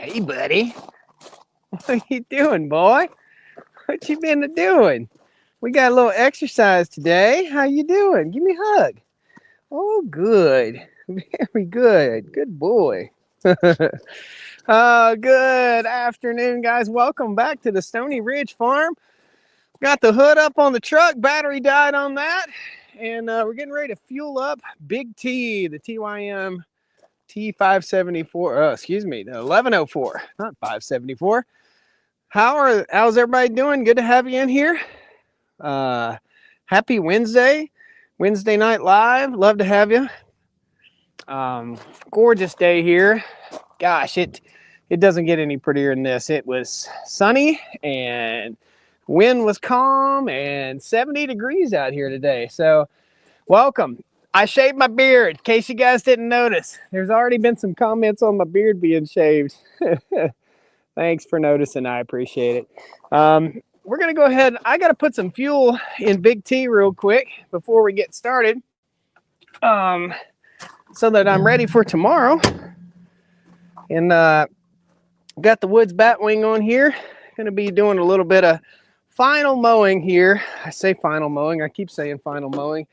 Hey, buddy. What you doing, boy? What you been doing? We got a little exercise today. How you doing? Give me a hug. Oh, good. Very good. Good boy. Good afternoon, guys. Welcome back to the Stoney Ridge Farm. Got the hood up on the truck. Battery died on that. And we're getting ready to fuel up Big T, the TYM T574. Excuse me, the 1104, not 574. How's everybody doing? Good to have you in here. Happy Wednesday night live. Love to have you. Gorgeous day here. Gosh, it doesn't get any prettier than this. It was sunny and wind was calm and 70 degrees out here today. So welcome. I shaved my beard in case you guys didn't notice. There's already been some comments on my beard being shaved. Thanks for noticing. I appreciate it. We're going to go ahead. I got to put some fuel in Big T real quick before we get started, so that I'm ready for tomorrow. And got the Woods Batwing on here. Going to be doing a little bit of final mowing here. I say final mowing. I keep saying final mowing.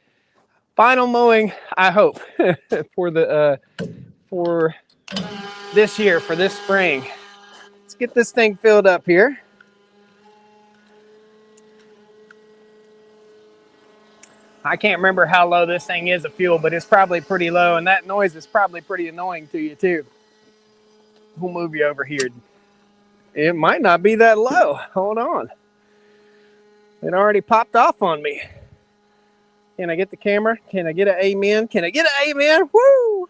Final mowing, I hope, for this year, for this spring. Let's get this thing filled up here. I can't remember how low this thing is of fuel, but it's probably pretty low, and that noise is probably pretty annoying to you too. We'll move you over here. It might not be that low. Hold on. It already popped off on me. Can I get the camera? Can I get an amen? Can I get an amen? Woo!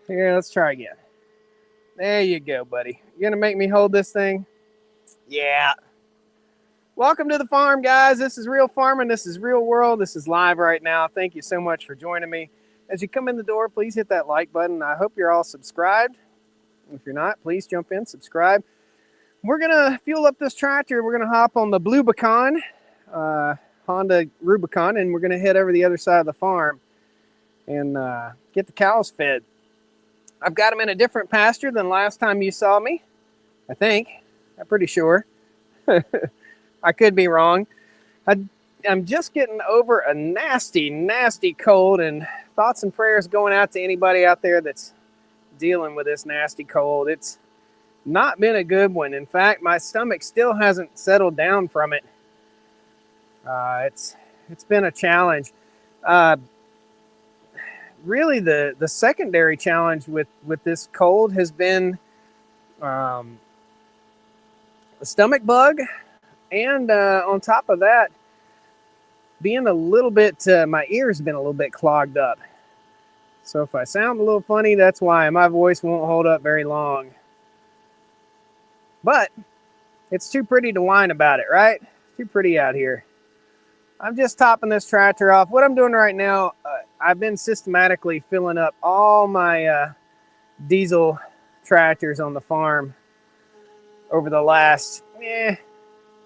Here, let's try again. There you go, buddy. You're gonna make me hold this thing? Yeah. Welcome to the farm, guys. This is Real Farming. This is Real World. This is live right now. Thank you so much for joining me. As you come in the door, please hit that like button. I hope you're all subscribed. If you're not, please jump in, subscribe. We're gonna fuel up this tractor. We're gonna hop on the Blue Beacon, Honda Rubicon, and we're gonna head over the other side of the farm and get the cows fed. I've got them in a different pasture than last time you saw me, I think. I'm pretty sure. I could be wrong. I'm just getting over a nasty, nasty cold, and thoughts and prayers going out to anybody out there that's dealing with this nasty cold. It's not been a good one. In fact, my stomach still hasn't settled down from it. It's been a challenge. Really, the secondary challenge with this cold has been a stomach bug, and on top of that, being a little bit, my ears been a little bit clogged up. So if I sound a little funny, that's why. My voice won't hold up very long. But it's too pretty to whine about it, right? It's too pretty out here. I'm just topping this tractor off. What I'm doing right now, I've been systematically filling up all my diesel tractors on the farm over the last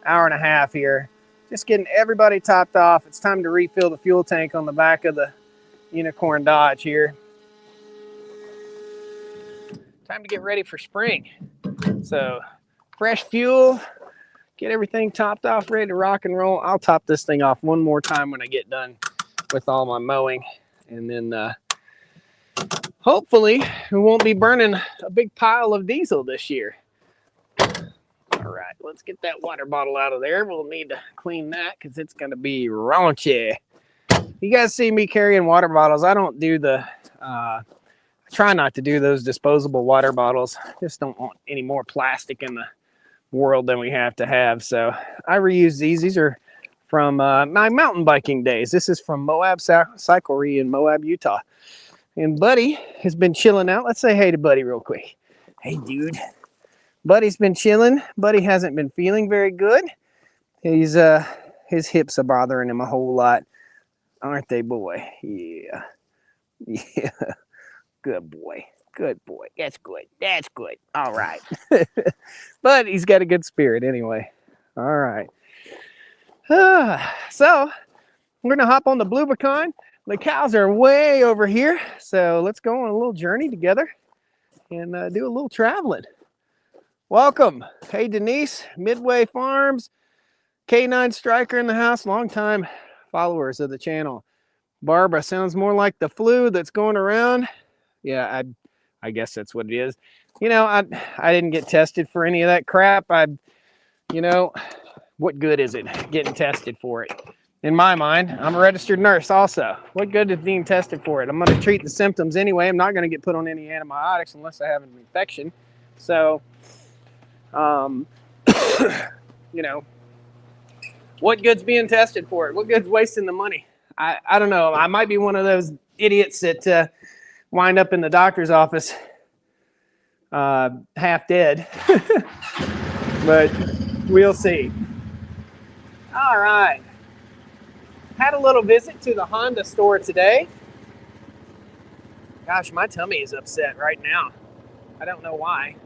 hour and a half here. Just getting everybody topped off. It's time to refill the fuel tank on the back of the Unicorn Dodge here. Time to get ready for spring. So fresh fuel, get everything topped off, ready to rock and roll. I'll top this thing off one more time when I get done with all my mowing. And then hopefully we won't be burning a big pile of diesel this year. All right, let's get that water bottle out of there. We'll need to clean that because it's going to be raunchy. You guys see me carrying water bottles. I don't do the, I try not to do those disposable water bottles. I just don't want any more plastic in the world than we have to have. So I reuse these. These are from my mountain biking days. This is from Moab Cyclery in Moab, Utah. And Buddy has been chilling out. Let's say hey to Buddy real quick. Hey, dude. Buddy's been chilling. Buddy hasn't been feeling very good. He's his hips are bothering him a whole lot, aren't they, boy? Yeah. Yeah. Good boy. Good boy. That's good. That's good. All right. But he's got a good spirit anyway. All right. So we're going to hop on the Blue Beacon. The cows are way over here. So let's go on a little journey together and do a little traveling. Welcome. Hey, Denise, Midway Farms, K9 Striker in the house, longtime followers of the channel. Barbara, sounds more like the flu that's going around. Yeah, I guess that's what it is. You know, I didn't get tested for any of that crap. You know, what good is it getting tested for it? In my mind, I'm a registered nurse also. What good is being tested for it? I'm going to treat the symptoms anyway. I'm not going to get put on any antibiotics unless I have an infection. So, you know, what good's being tested for it? What good's wasting the money? I don't know. I might be one of those idiots that wind up in the doctor's office half dead. But we'll see. All right. Had a little visit to the Honda store today. Gosh, my tummy is upset right now. I don't know why.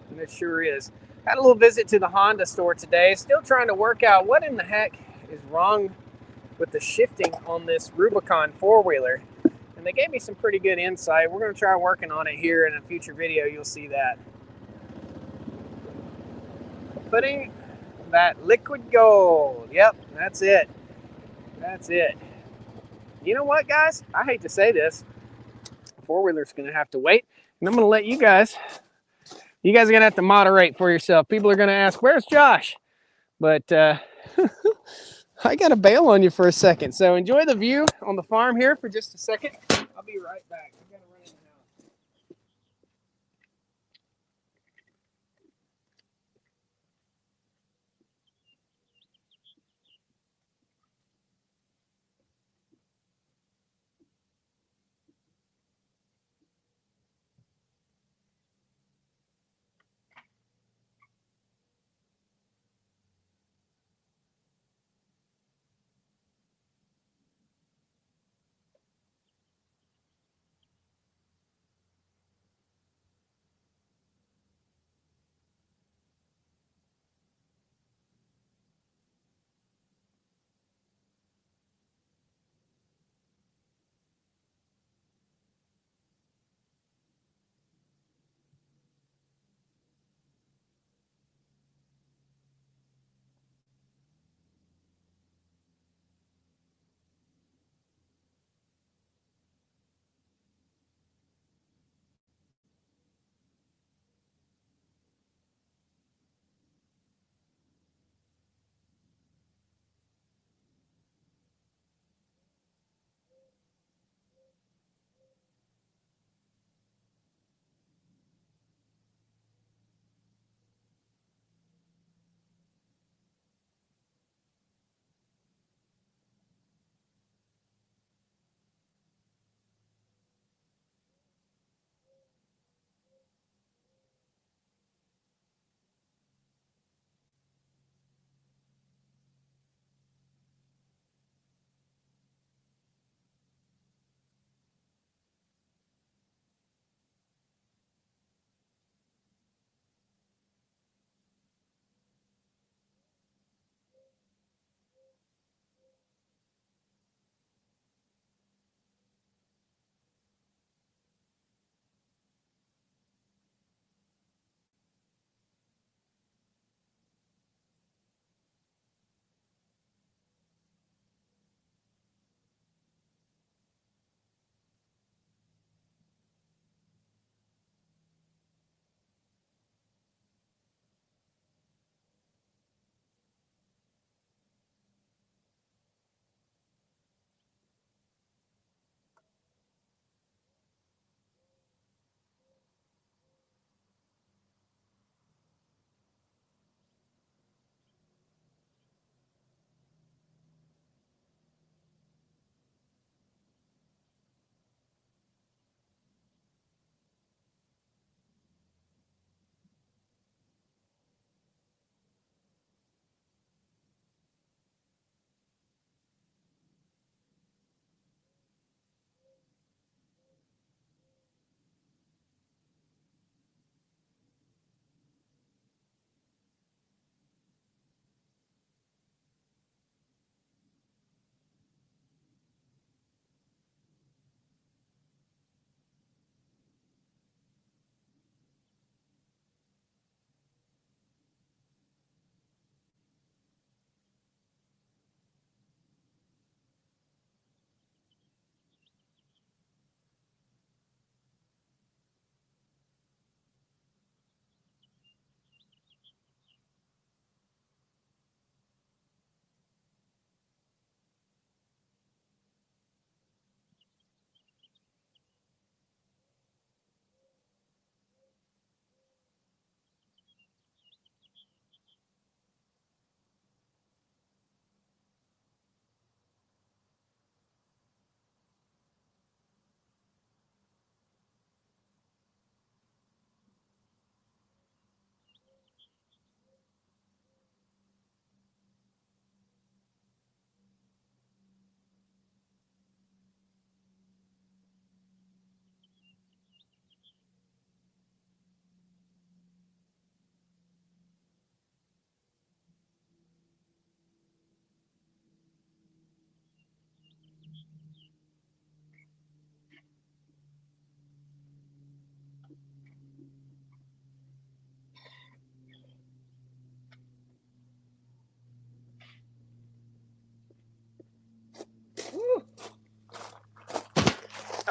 And it sure is. Had a little visit to the Honda store today. Still trying to work out what in the heck is wrong with the shifting on this Rubicon four-wheeler. And they gave me some pretty good insight. We're going to try working on it here in a future video. You'll see that. Putting that liquid gold. Yep, that's it. That's it. You know what, guys? I hate to say this. Four-wheeler's going to have to wait. And I'm going to let you guys are going to have to moderate for yourself. People are going to ask, where's Josh? But I got to bail on you for a second. So enjoy the view on the farm here for just a second. I'll be right back. I got to run in the house.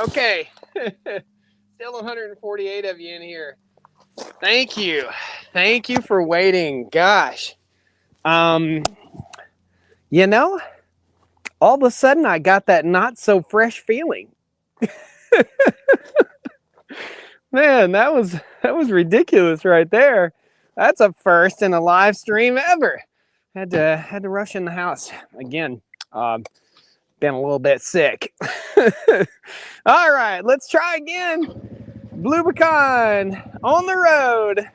Okay. Still 148 of you in here. Thank you. Thank you for waiting. Gosh. You know, all of a sudden I got that not so fresh feeling. Man, that was ridiculous right there. That's a first in a live stream ever. Had to rush in the house again. Been a little bit sick. All right, let's try again. Blue Pecan on the road.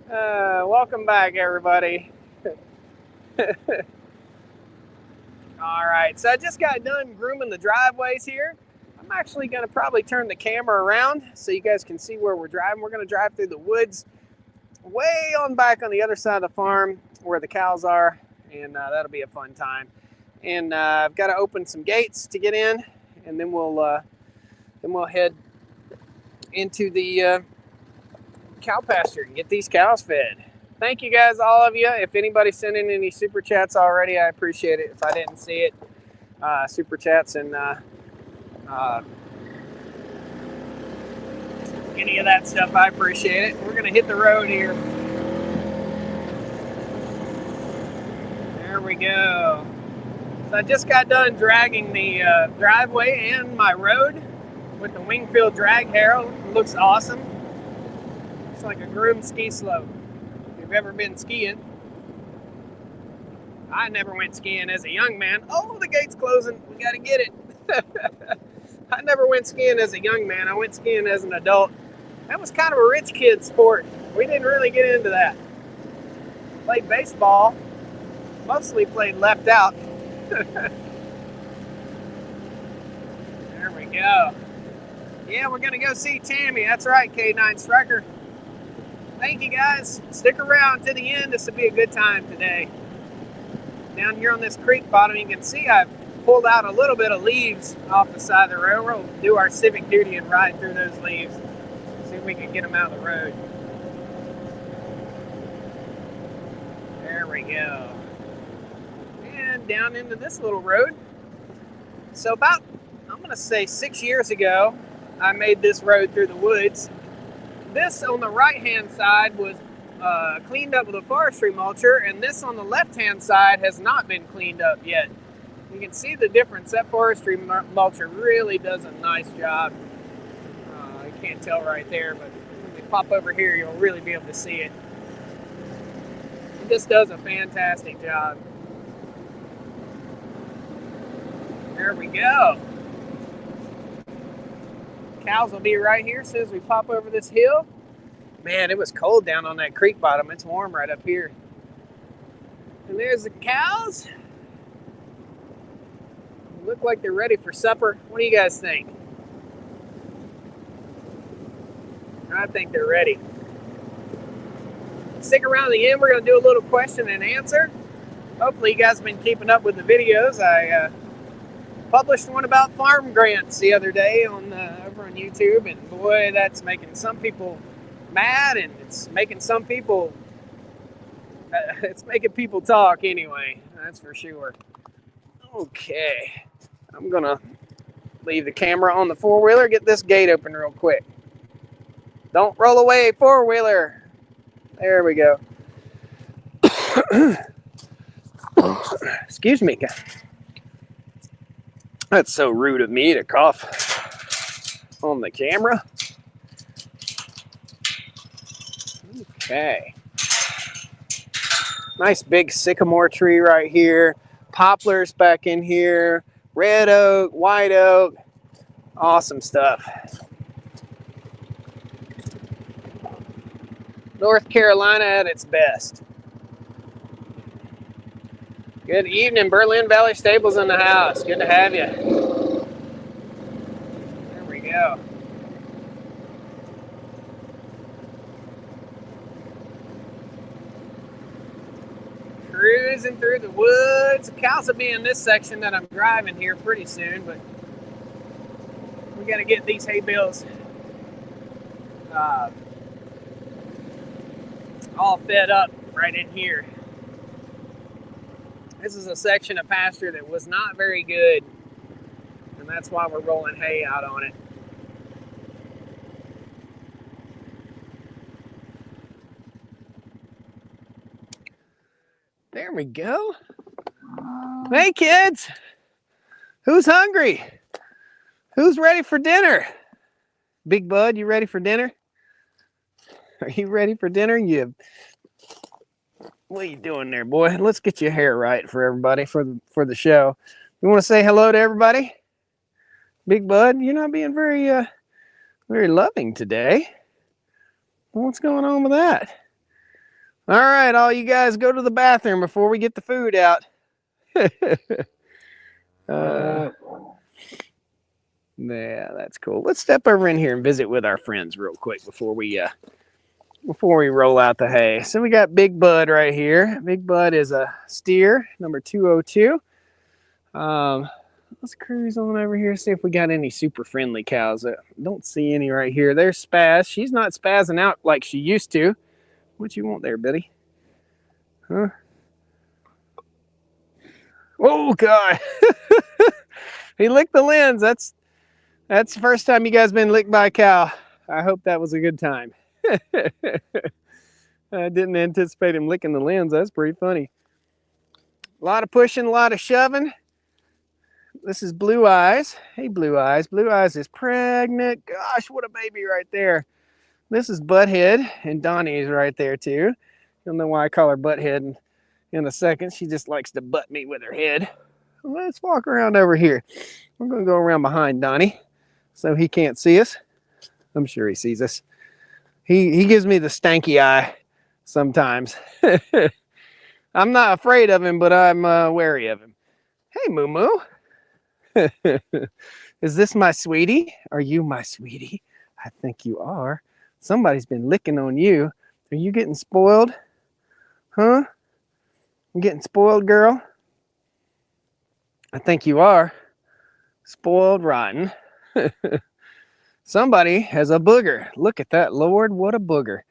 Welcome back, everybody. All right, so I just got done grooming the driveways here. I'm actually going to probably turn the camera around so you guys can see where we're driving. We're going to drive through the woods way on back on the other side of the farm where the cows are, and that'll be a fun time. And I've got to open some gates to get in, and then we'll head into the cow pasture and get these cows fed. Thank you guys, all of you. If anybody's sending any super chats already, I appreciate it. If I didn't see it, super chats and any of that stuff, I appreciate it. We're gonna hit the road here. There we go. So I just got done dragging the driveway and my road with the Wingfield drag harrow. It looks awesome. It's like a groomed ski slope. If you've ever been skiing. I never went skiing as a young man. Oh, the gate's closing. We gotta get it. I never went skiing as a young man. I went skiing as an adult. That was kind of a rich kid sport. We didn't really get into that. Played baseball. Mostly played left out. There we go. Yeah, we're gonna go see Tammy. That's right, K9 Striker. Thank you guys. Stick around to the end. This will be a good time today. Down here on this creek bottom, you can see I've pulled out a little bit of leaves off the side of the road. We'll do our civic duty and ride through those leaves. See if we can get them out of the road. There we go. And down into this little road. So about, I'm gonna say 6 years ago, I made this road through the woods. This on the right-hand side was cleaned up with a forestry mulcher, and this on the left-hand side has not been cleaned up yet. You can see the difference. That forestry mulcher really does a nice job. You can't tell right there, but when we pop over here, you'll really be able to see it. It just does a fantastic job. There we go. Cows will be right here as soon as we pop over this hill. Man, it was cold down on that creek bottom. It's warm right up here. And there's the cows. Look like they're ready for supper. What do you guys think? I think they're ready. Stick around to the end. We're going to do a little question and answer. Hopefully you guys have been keeping up with the videos. I published one about farm grants the other day on over on YouTube, and boy, that's making some people mad, and it's making some people it's making people talk anyway, that's for sure. Okay, I'm gonna leave the camera on the four-wheeler, get this gate open real quick. Don't roll away, four-wheeler. There we go. Excuse me, guys. That's so rude of me to cough on the camera. Okay. Nice big sycamore tree right here. Poplars back in here. Red oak, white oak. Awesome stuff. North Carolina at its best. Good evening, Berlin Valley Stables in the house. Good to have you. There we go. Cruising through the woods. The cows will be in this section that I'm driving here pretty soon, but we got to get these hay bales all fed up right in here. This is a section of pasture that was not very good in and that's why we're rolling hay out on it. There we go. Hey kids, who's hungry? Who's ready for dinner? Big Bud, you ready for dinner? Are you ready for dinner? What are you doing there, boy? Let's get your hair right for everybody for the show. You want to say hello to everybody? Big Bud, you're not being very loving today. What's going on with that? All right, all you guys go to the bathroom before we get the food out. Yeah, that's cool. Let's step over in here and visit with our friends real quick before we roll out the hay. So we got Big Bud right here. Big Bud is a steer, number 202. Let's cruise on over here, see if we got any super friendly cows. Don't see any right here. There's Spaz. She's not spazzing out like she used to. What you want there, Betty? Huh? Oh, God. He licked the lens. That's the first time you guys been licked by a cow. I hope that was a good time. I didn't anticipate him licking the lens. That's pretty funny. A lot of pushing, a lot of shoving. This is Blue Eyes. Hey, Blue Eyes. Blue Eyes is pregnant. Gosh, what a baby right there. This is Butthead, and Donnie is right there too. You'll know why I call her Butthead in a second. She just likes to butt me with her head. Let's walk around over here. We're going to go around behind Donnie so he can't see us. I'm sure he sees us. He gives me the stanky eye sometimes. I'm not afraid of him, but I'm wary of him. Hey, Moo Moo. Is this my sweetie? Are you my sweetie? I think you are. Somebody's been licking on you. Are you getting spoiled? Huh? You getting spoiled, girl? I think you are. Spoiled rotten. Somebody has a booger. Look at that, Lord. What a booger.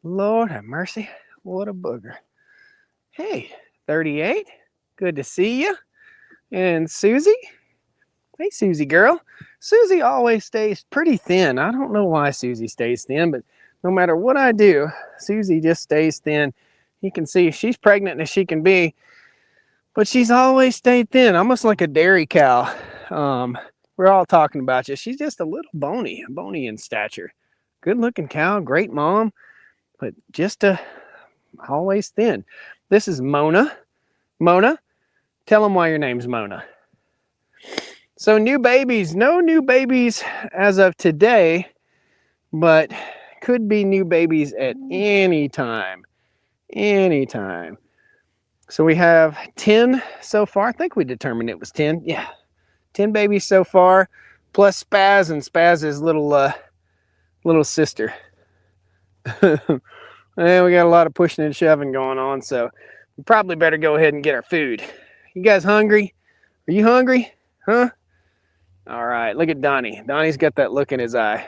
Lord have mercy. What a booger. Hey, 38. Good to see you. And Susie. Hey, Susie girl. Susie always stays pretty thin. I don't know why Susie stays thin, but no matter what I do, Susie just stays thin. You can see she's pregnant as she can be, but she's always stayed thin, almost like a dairy cow. We're all talking about you. She's just a little bony in stature. Good looking cow, great mom, but just always thin. This is Mona. Mona, tell them why your name's Mona. So new babies, no new babies as of today, but could be new babies at any time. Anytime. So we have 10 so far. I think we determined it was 10. Yeah, 10 babies so far, plus Spaz and Spaz's little sister. And we got a lot of pushing and shoving going on, so we probably better go ahead and get our food. You guys hungry? Are you hungry? Huh? All right, look at Donnie. Donnie's got that look in his eye.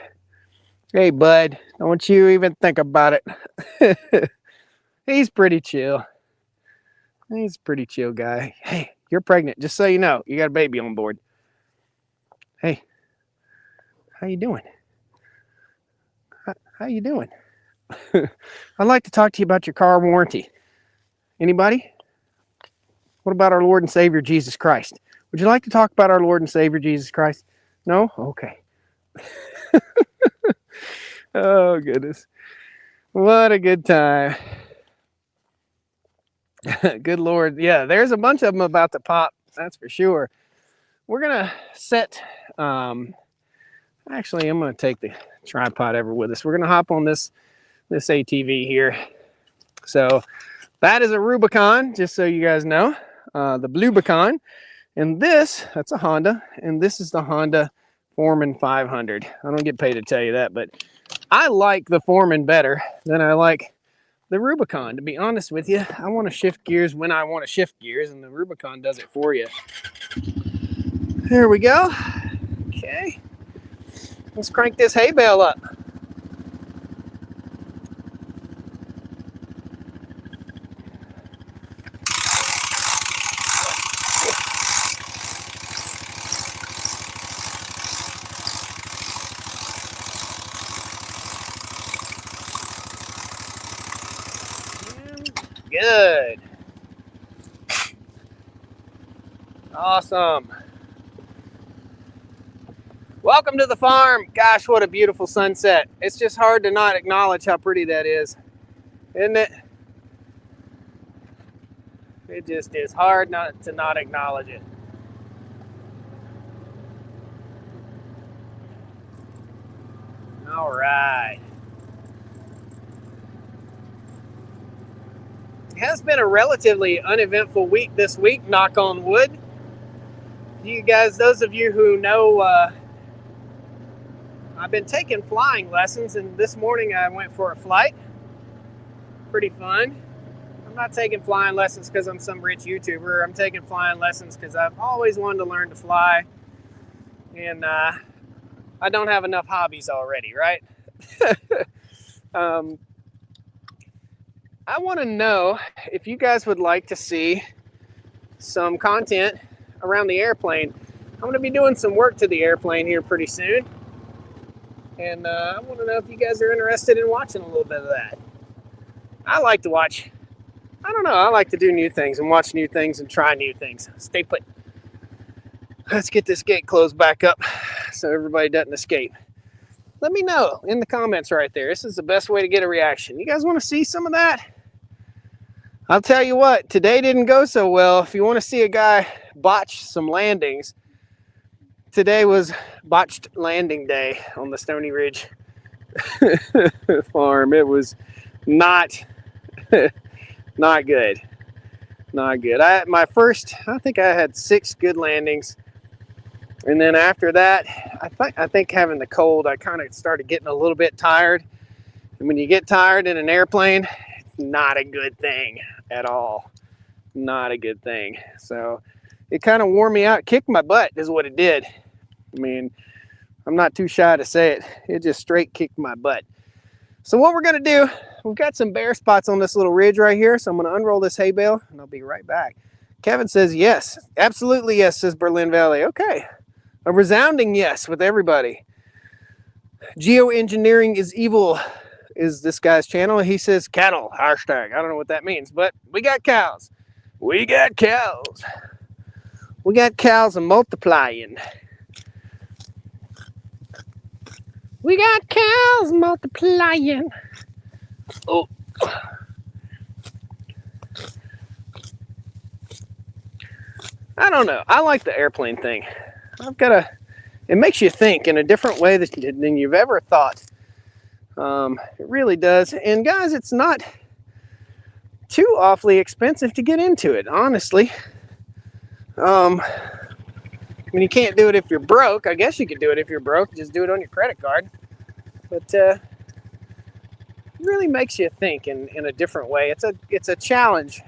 Hey, bud, don't you even think about it. He's pretty chill. He's a pretty chill guy. Hey, you're pregnant, just so you know. You got a baby on board. Hey, how you doing? How you doing? I'd like to talk to you about your car warranty. Anybody? What about our Lord and Savior, Jesus Christ? Would you like to talk about our Lord and Savior, Jesus Christ? No? Okay. Oh, goodness. What a good time. Good Lord. Yeah, there's a bunch of them about to pop. That's for sure. We're going to set... actually, I'm going to take the tripod over with us. We're going to hop on this ATV here. So that is a Rubicon, just so you guys know. The Bluebicon. And that's a Honda. And this is the Honda Foreman 500. I don't get paid to tell you that, but I like the Foreman better than I like the Rubicon. To be honest with you, I want to shift gears when I want to shift gears, and the Rubicon does it for you. There we go. Okay. Let's crank this hay bale up. Good. Awesome. Welcome to the farm. Gosh, what a beautiful sunset. It's just hard to not acknowledge how pretty that is, isn't it? It just is hard not to not acknowledge it. All right. It has been a relatively uneventful week this week, knock on wood. You guys, those of you who know, I've been taking flying lessons, and this morning I went for a flight. Pretty fun. I'm not taking flying lessons because I'm some rich YouTuber. I'm taking flying lessons because I've always wanted to learn to fly, and I don't have enough hobbies already, right? I want to know if you guys would like to see some content around the airplane. I'm going to be doing some work to the airplane here pretty soon, and I want to know if you guys are interested in watching a little bit of that. I like to watch, I don't know, I like to do new things and watch new things and try new things. Stay put. Let's get this gate closed back up so everybody doesn't escape. Let me know in the comments right there. This is the best way to get a reaction. You guys want to see some of that? I'll tell you what, today didn't go so well. If you want to see a guy botch some landings, today was botched landing day on the Stoney Ridge farm. It was not not good. Not good. I think I had 6 good landings. And then after that, I think having the cold, I kind of started getting a little bit tired. And when you get tired in an airplane, it's not a good thing at all. Not a good thing. So it kind of wore me out, kicked my butt is what it did. I mean, I'm not too shy to say it. It just straight kicked my butt. So what we're going to do, we've got some bare spots on this little ridge right here. So I'm going to unroll this hay bale and I'll be right back. Kevin says yes. Absolutely yes, says Berlin Valley. Okay. A resounding yes with everybody. Geoengineering is evil is this guy's channel. He says cattle, hashtag. I don't know what that means, but we got cows. We got cows. We got cows and multiplying. We got cows multiplying. Oh. I don't know. I like the airplane thing. It makes you think in a different way than you've ever thought. It really does. And guys, it's not too awfully expensive to get into it, honestly. I mean, you can't do it if you're broke. I guess you could do it if you're broke. Just do it on your credit card. But it really makes you think in a different way. It's a challenge,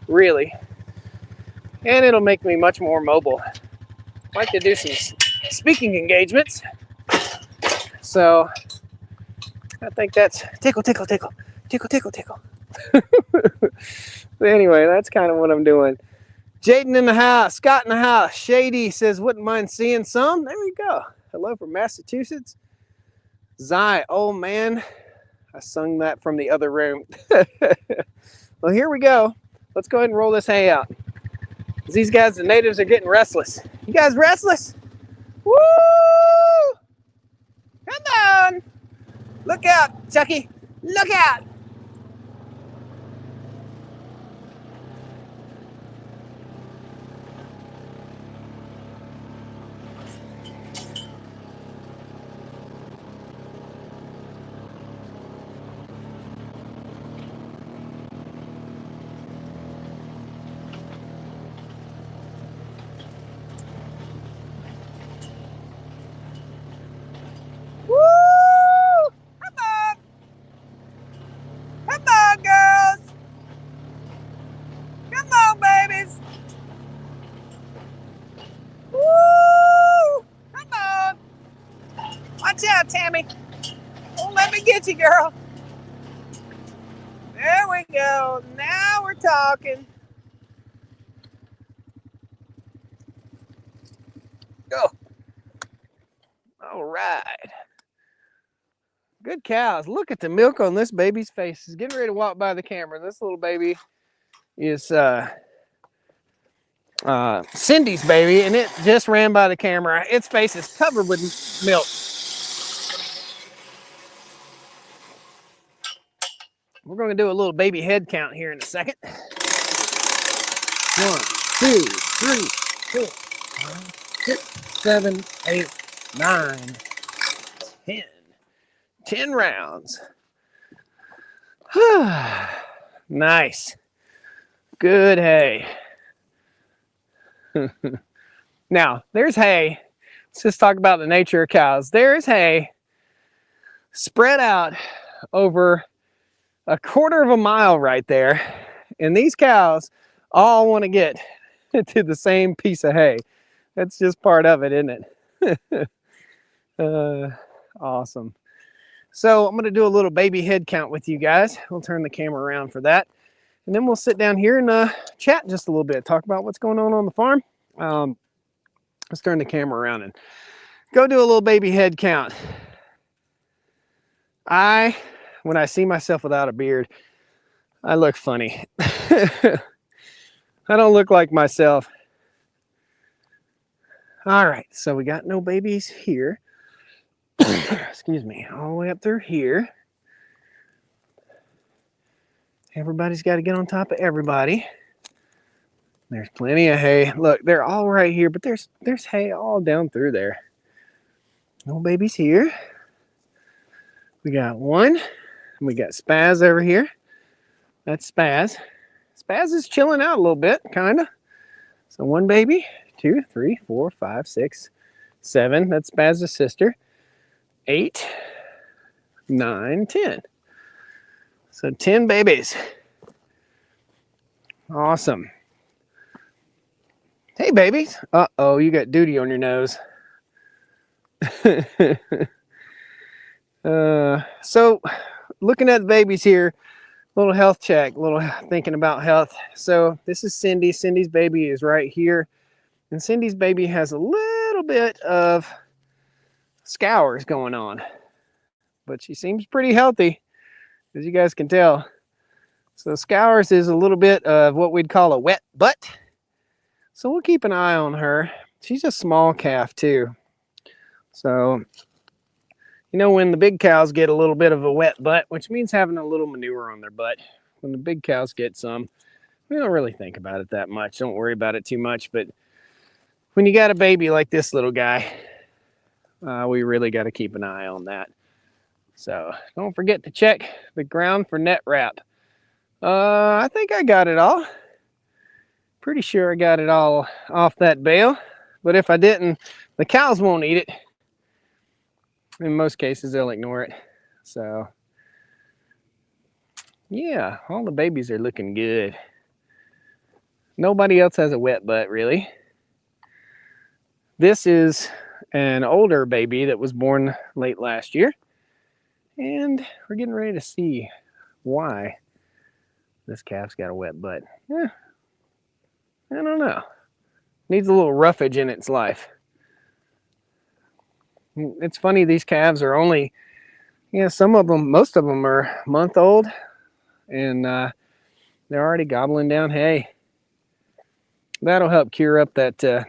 really. And it'll make me much more mobile. I like to do some speaking engagements. So I think that's tickle, tickle, tickle, tickle, tickle, tickle. But anyway, that's kind of what I'm doing. Jaden in the house, Scott in the house. Shady says, wouldn't mind seeing some. There we go. Hello from Massachusetts. Zai, oh man, I sung that from the other room. Well, here we go. Let's go ahead and roll this hay out. These guys, the natives, are getting restless. You guys restless? Woo! Come on! Look out, Chucky! Look out! Watch out, Tammy. Don't let me get you, girl. There we go. Now we're talking. Go. All right. Good cows. Look at the milk on this baby's face. He's getting ready to walk by the camera. This little baby is Cindy's baby, and it just ran by the camera. Its face is covered with milk. We're going to do a little baby head count here in a second. 1, 2, 3, 4, 5, 6, 7, 8, 9, 10. 10 rounds. Nice. Good hay. Now, there's hay. Let's just talk about the nature of cows. There's hay spread out over a 1/4 of a mile right there. And these cows all want to get to the same piece of hay. That's just part of it, isn't it? Awesome. So I'm going to do a little baby head count with you guys. We'll turn the camera around for that. And then we'll sit down here and chat just a little bit, talk about what's going on the farm. Let's turn the camera around and go do a little baby head count. When I see myself without a beard, I look funny. I don't look like myself. All right, so we got no babies here. Excuse me, all the way up through here. Everybody's got to get on top of everybody. There's plenty of hay. Look, they're all right here, but there's hay all down through there. No babies here. We got one. We got Spaz over here. That's Spaz. Spaz is chilling out a little bit, kind of. So 1 baby, 2, 3, 4, 5, 6, 7. That's Spaz's sister. 8, 9, 10. So 10 babies. Awesome. Hey, babies. Uh-oh, you got duty on your nose. So looking at the babies here, little health check, little thinking about health. So this is Cindy. Cindy's baby is right here. And Cindy's baby has a little bit of scours going on. But she seems pretty healthy, as you guys can tell. So scours is a little bit of what we'd call a wet butt. So we'll keep an eye on her. She's a small calf too. So, you know, when the big cows get a little bit of a wet butt, which means having a little manure on their butt, when the big cows get some, we don't really think about it that much. Don't worry about it too much. But when you got a baby like this little guy, we really got to keep an eye on that. So don't forget to check the ground for net wrap. I think I got it all. Pretty sure I got it all off that bale. But if I didn't, the cows won't eat it. In most cases, they'll ignore it. So, yeah, all the babies are looking good. Nobody else has a wet butt, really. This is an older baby that was born late last year. And we're getting ready to see why this calf's got a wet butt. I don't know. Needs a little roughage in its life. It's funny, these calves are only, some of them, most of them are a month old, and they're already gobbling down hay. That'll help cure up that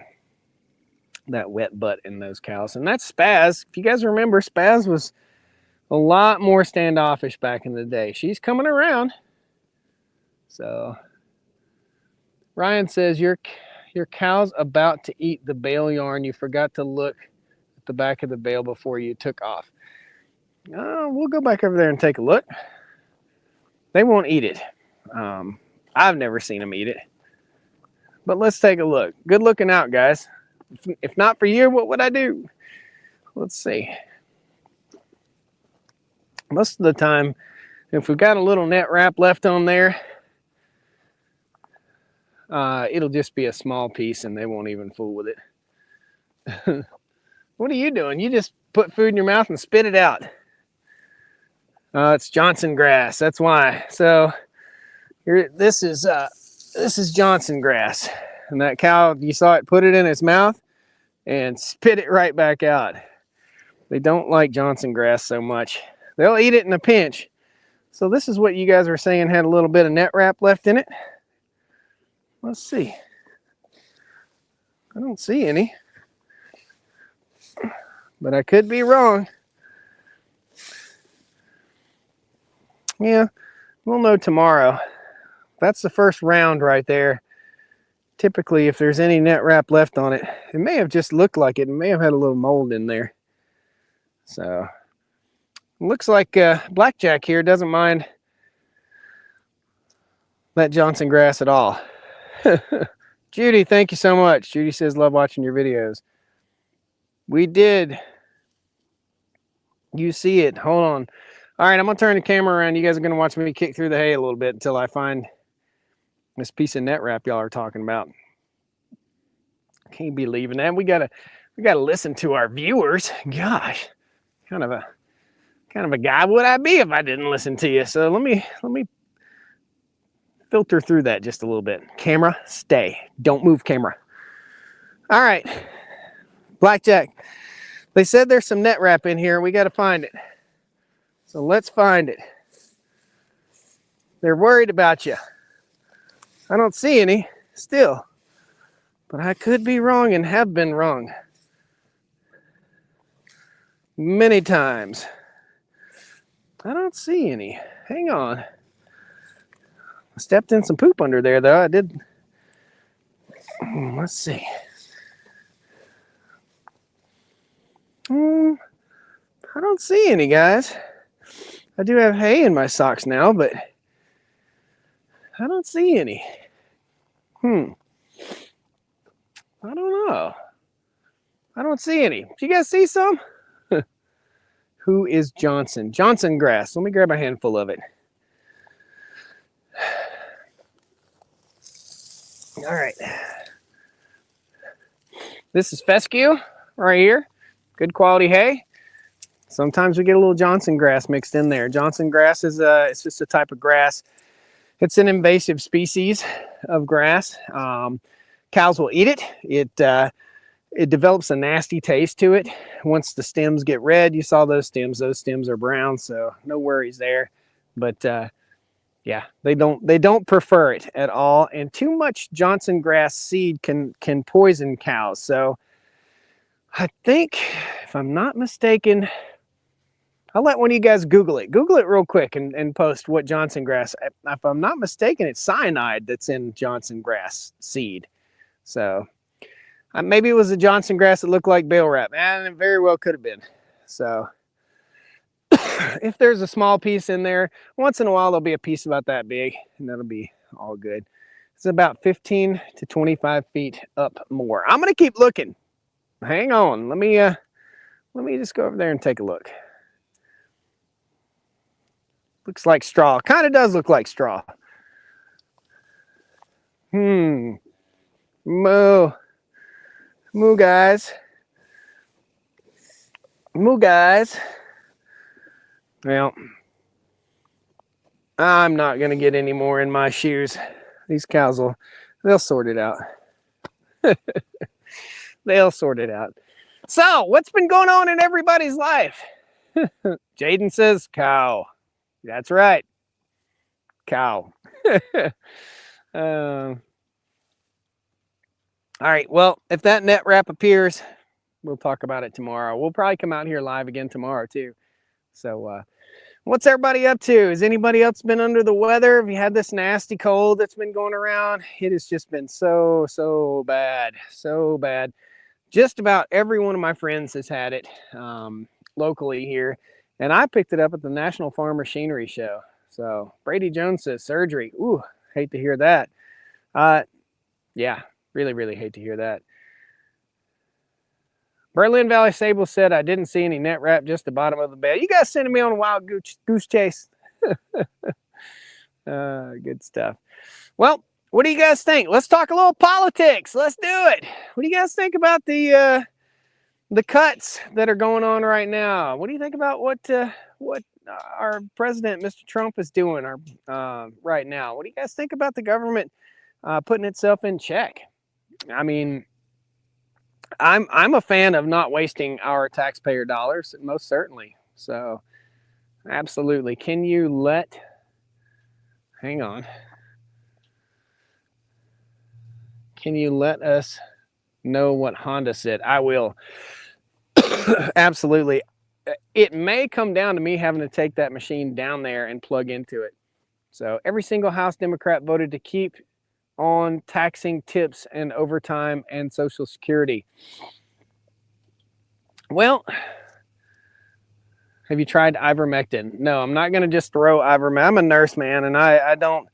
wet butt in those cows. And that's Spaz. If you guys remember, Spaz was a lot more standoffish back in the day. She's coming around. So Ryan says, your cow's about to eat the bale yarn. You forgot to look at the back of the bale before you took off. We'll go back over there and take a look. They won't eat it. I've never seen them eat it. But let's take a look. Good looking out, guys. If not for you, what would I do? Let's see. Most of the time, if we've got a little net wrap left on there, it'll just be a small piece and they won't even fool with it. What are you doing? You just put food in your mouth and spit it out. It's Johnson grass, that's why. So here, this is Johnson grass. And that cow, you saw it put it in its mouth and spit it right back out. They don't like Johnson grass so much. They'll eat it in a pinch. So this is what you guys were saying had a little bit of net wrap left in it. Let's see. I don't see any, but I could be wrong. Yeah, we'll know tomorrow. That's the first round right there. Typically, if there's any net wrap left on it, it may have just looked like it. It may have had a little mold in there. So, looks like Blackjack here doesn't mind that Johnson grass at all. Judy, thank you so much. Judy says, love watching your videos. We did. You see it. Hold on. All right, I'm going to turn the camera around. You guys are going to watch me kick through the hay a little bit until I find this piece of net wrap y'all are talking about. Can't be leaving that. We gotta listen to our viewers. Gosh, kind of a guy would I be if I didn't listen to you. So let me filter through that just a little bit. Camera, stay. Don't move, camera. All right, Blackjack. They said there's some net wrap in here. We got to find it. So let's find it. They're worried about you. I don't see any still, but I could be wrong and have been wrong many times. I don't see any. Hang on. I stepped in some poop under there, though. I did. Let's see. I don't see any, guys. I do have hay in my socks now, but I don't see any. I don't know. I don't see any. Do you guys see some? Who is Johnson? Johnson grass. Let me grab a handful of it. All right. This is fescue right here. Good quality hay. Sometimes we get a little Johnson grass mixed in there. Johnson grass is it's just a type of grass. It's an invasive species of grass. Cows will eat it. It develops a nasty taste to it. Once the stems get red, you saw those stems are brown, so no worries there. But yeah, they don't prefer it at all. And too much Johnson grass seed can poison cows. So I think, if I'm not mistaken, I'll let one of you guys Google it. Google it real quick and post what Johnson grass. If I'm not mistaken, it's cyanide that's in Johnson grass seed. So maybe it was a Johnson grass that looked like bale wrap, and it very well could have been. So if there's a small piece in there, once in a while there'll be a piece about that big, and that'll be all good. It's about 15 to 25 feet up more. I'm gonna keep looking. Hang on. Let me just go over there and take a look. Looks like straw. Kind of does look like straw. Moo. Moo, guys. Moo, guys. Well, I'm not going to get any more in my shoes. These cows they'll sort it out. They'll sort it out. So, what's been going on in everybody's life? Jaden says cow. That's right. Cow. All right. Well, if that net wrap appears, we'll talk about it tomorrow. We'll probably come out here live again tomorrow too. So what's everybody up to? Has anybody else been under the weather? Have you had this nasty cold that's been going around? It has just been so bad. So bad. Just about every one of my friends has had it locally here. And I picked it up at the National Farm Machinery Show. So Brady Jones says surgery. Ooh, hate to hear that. Yeah, really hate to hear that. Berlin Valley Sable said, I didn't see any net wrap, just the bottom of the bale. You guys sending me on a wild goose chase. Good stuff. Well, what do you guys think? Let's talk a little politics. Let's do it. What do you guys think about the cuts that are going on right now? What do you think about what our president, Mr. Trump, is doing right now? What do you guys think about the government putting itself in check? I mean, I'm a fan of not wasting our taxpayer dollars, most certainly. So Absolutely. Can you let, hang on. Can you let us know what Honda said? I will. Absolutely. It may come down to me having to take that machine down there and plug into it. So every single House Democrat voted to keep on taxing tips and overtime and Social Security. Well, have you tried ivermectin? No, I'm not going to just throw ivermectin. I'm a nurse, man, and I don't.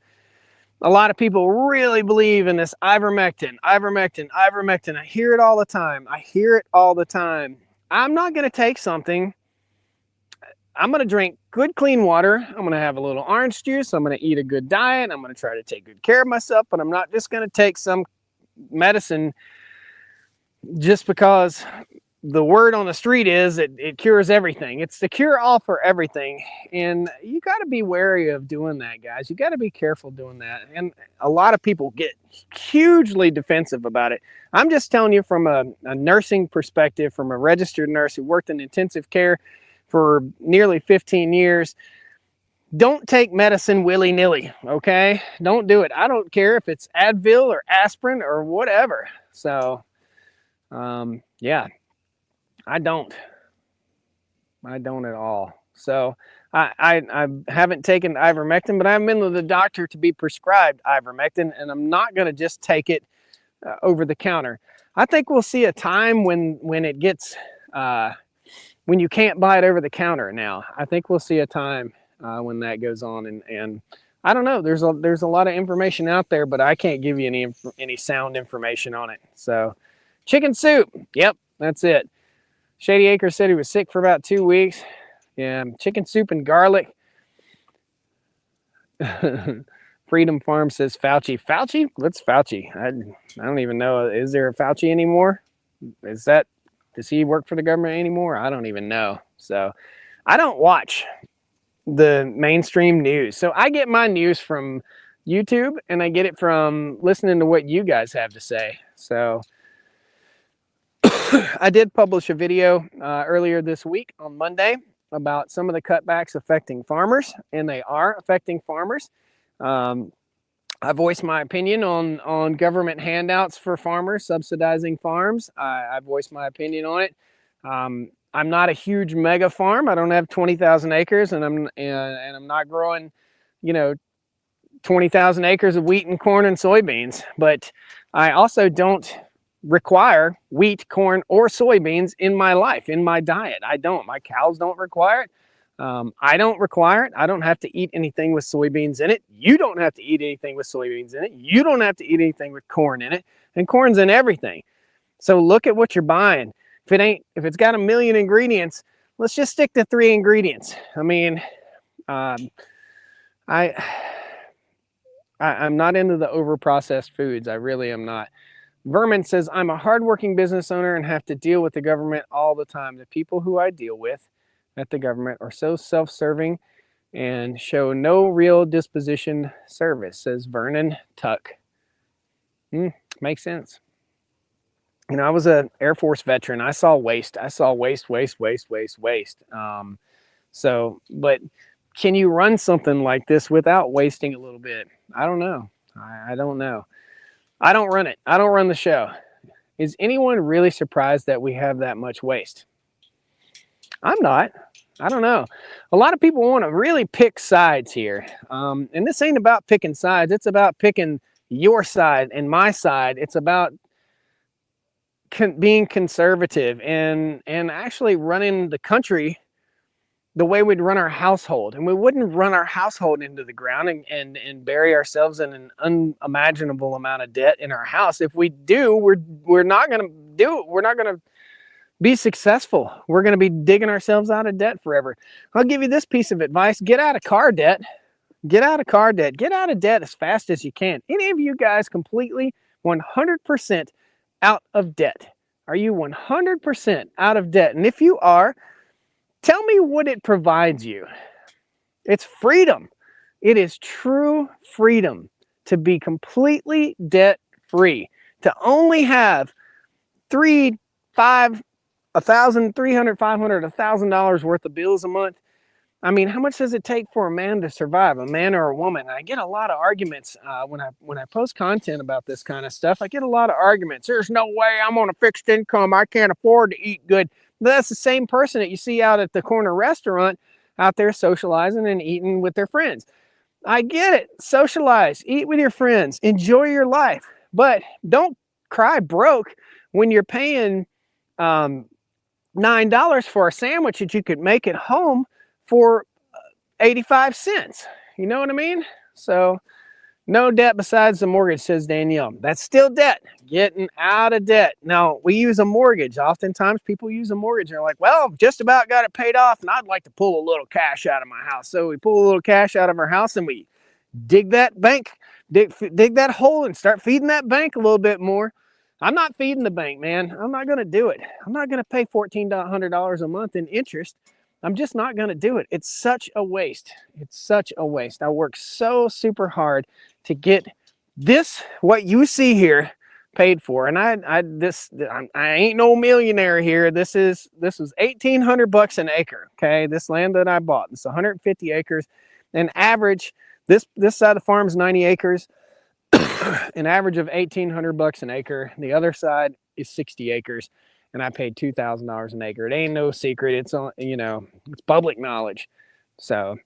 A lot of people really believe in this ivermectin, ivermectin, ivermectin. I hear it all the time. I hear it all the time. I'm not going to take something. I'm going to drink good, clean water. I'm going to have a little orange juice. I'm going to eat a good diet. I'm going to try to take good care of myself, but I'm not just going to take some medicine just because the word on the street is it cures everything. It's the cure all for everything. And you got to be wary of doing that, guys. You got to be careful doing that. And a lot of people get hugely defensive about it. I'm just telling you from a nursing perspective, from a registered nurse who worked in intensive care for nearly 15 years. Don't take medicine willy-nilly, okay? Don't do it. I don't care if it's Advil or aspirin or whatever. So, yeah. I don't at all. So I haven't taken ivermectin, but I'm in with the doctor to be prescribed ivermectin, and I'm not going to just take it over the counter. I think we'll see a time when it gets when you can't buy it over the counter. Now I think we'll see a time when that goes on, and I don't know. There's a lot of information out there, but I can't give you any sound information on it. So chicken soup. Yep, that's it. Shady Acre said he was sick for about 2 weeks. Yeah, chicken soup and garlic. Freedom Farm says Fauci. Fauci? What's Fauci? I don't even know. Is there a Fauci anymore? Does he work for the government anymore? I don't even know. So I don't watch the mainstream news. So I get my news from YouTube, and I get it from listening to what you guys have to say. So I did publish a video earlier this week on Monday about some of the cutbacks affecting farmers, and they are affecting farmers. I voiced my opinion on government handouts for farmers, subsidizing farms. I voiced my opinion on it. I'm not a huge mega farm. I don't have 20,000 acres, and I'm not growing, 20,000 acres of wheat and corn and soybeans. But I also don't require wheat, corn, or soybeans in my life, in my diet. I don't. My cows don't require it. I don't require it. I don't have to eat anything with soybeans in it. You don't have to eat anything with soybeans in it. You don't have to eat anything with corn in it. And corn's in everything. So look at what you're buying. If it's got 1 million ingredients, let's just stick to 3 ingredients. I mean, I'm not into the over-processed foods. I really am not. Vermin says, I'm a hardworking business owner and have to deal with the government all the time. The people who I deal with at the government are so self-serving and show no real disposition service, says Vernon Tuck. Makes sense. I was an Air Force veteran. I saw waste. I saw waste. But can you run something like this without wasting a little bit? I don't know. I don't know. I don't run it. I don't run the show. Is anyone really surprised that we have that much waste? I'm not. I don't know. A lot of people want to really pick sides here. And this ain't about picking sides. It's about picking your side and my side. It's about being conservative and actually running the country the way we'd run our household. And we wouldn't run our household into the ground and bury ourselves in an unimaginable amount of debt in our house. If we do, we're not going to do it. We're not going to be successful. We're going to be digging ourselves out of debt forever. I'll give you this piece of advice. Get out of car debt. Get out of car debt. Get out of debt as fast as you can. Any of you guys completely 100% out of debt? Are you 100% out of debt? And if you are, tell me what it provides you. It's freedom. It is true freedom to be completely debt free, to only have $300, $500, $1,000 worth of bills a month. I mean, how much does it take for a man to survive, a man or a woman? I get a lot of arguments when I post content about this kind of stuff. I get a lot of arguments. There's no way I'm on a fixed income. I can't afford to eat good. But that's the same person that you see out at the corner restaurant out there socializing and eating with their friends. I get it. Socialize, eat with your friends, enjoy your life, but don't cry broke when you're paying $9 for a sandwich that you could make at home for 85 cents. You know what I mean? So no debt besides the mortgage, says Danielle. That's still debt. Getting out of debt. Now, we use a mortgage. Oftentimes people use a mortgage. They're like, well, I've just about got it paid off and I'd like to pull a little cash out of my house. So we pull a little cash out of our house and we dig that bank, dig that hole and start feeding that bank a little bit more. I'm not feeding the bank, man. I'm not going to do it. I'm not going to pay $1,400 a month in interest. I'm just not going to do it. It's such a waste. It's such a waste. I work so super hard to get this, what you see here, paid for. And I ain't no millionaire here. This was $1,800 an acre. Okay. This land that I bought, it's 150 acres. An average, this side of the farm is 90 acres. An average of $1,800 an acre. The other side is 60 acres. And I paid $2,000 an acre. It ain't no secret. It's on, it's public knowledge. So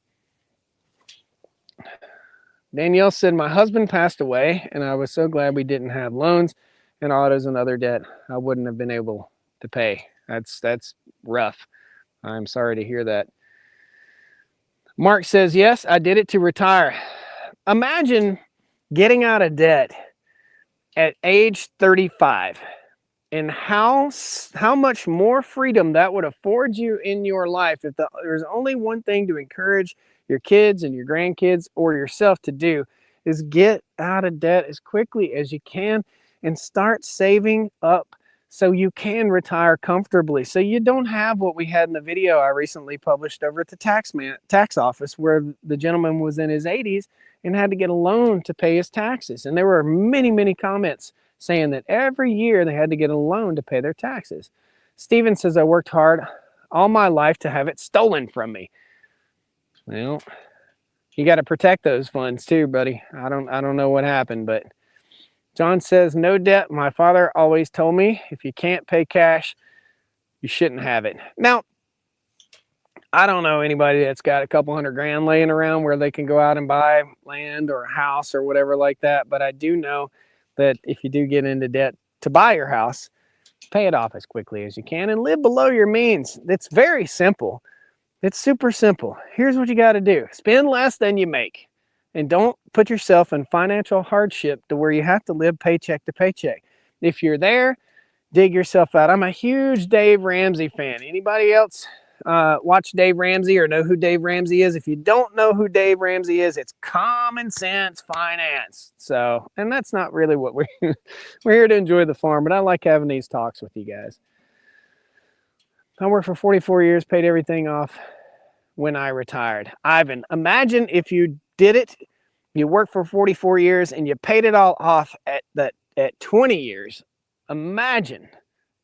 Danielle said, my husband passed away and I was so glad we didn't have loans and autos and other debt I wouldn't have been able to pay. That's rough. I'm sorry to hear that. Mark says, yes, I did it to retire. Imagine getting out of debt at age 35. And how much more freedom that would afford you in your life if there's only one thing to encourage your kids and your grandkids or yourself to do is get out of debt as quickly as you can and start saving up so you can retire comfortably. So you don't have what we had in the video I recently published over at the tax office where the gentleman was in his 80s and had to get a loan to pay his taxes. And there were many, many comments saying that every year they had to get a loan to pay their taxes. Steven says, I worked hard all my life to have it stolen from me. Well, you got to protect those funds too, buddy. I don't know what happened, but John says, no debt. My father always told me if you can't pay cash, you shouldn't have it. Now, I don't know anybody that's got a couple $100,000 laying around where they can go out and buy land or a house or whatever like that. But I do know that if you do get into debt to buy your house, pay it off as quickly as you can and live below your means. It's very simple. It's super simple. Here's what you got to do. Spend less than you make. And don't put yourself in financial hardship to where you have to live paycheck to paycheck. If you're there, dig yourself out. I'm a huge Dave Ramsey fan. Anybody else watch Dave Ramsey or know who Dave Ramsey is? If you don't know who Dave Ramsey is, it's common sense finance. So, and that's not really what we're here to enjoy the farm, but I like having these talks with you guys. I worked for 44 years, paid everything off when I retired. Ivan, imagine if you did it, you worked for 44 years and you paid it all off at 20 years. Imagine.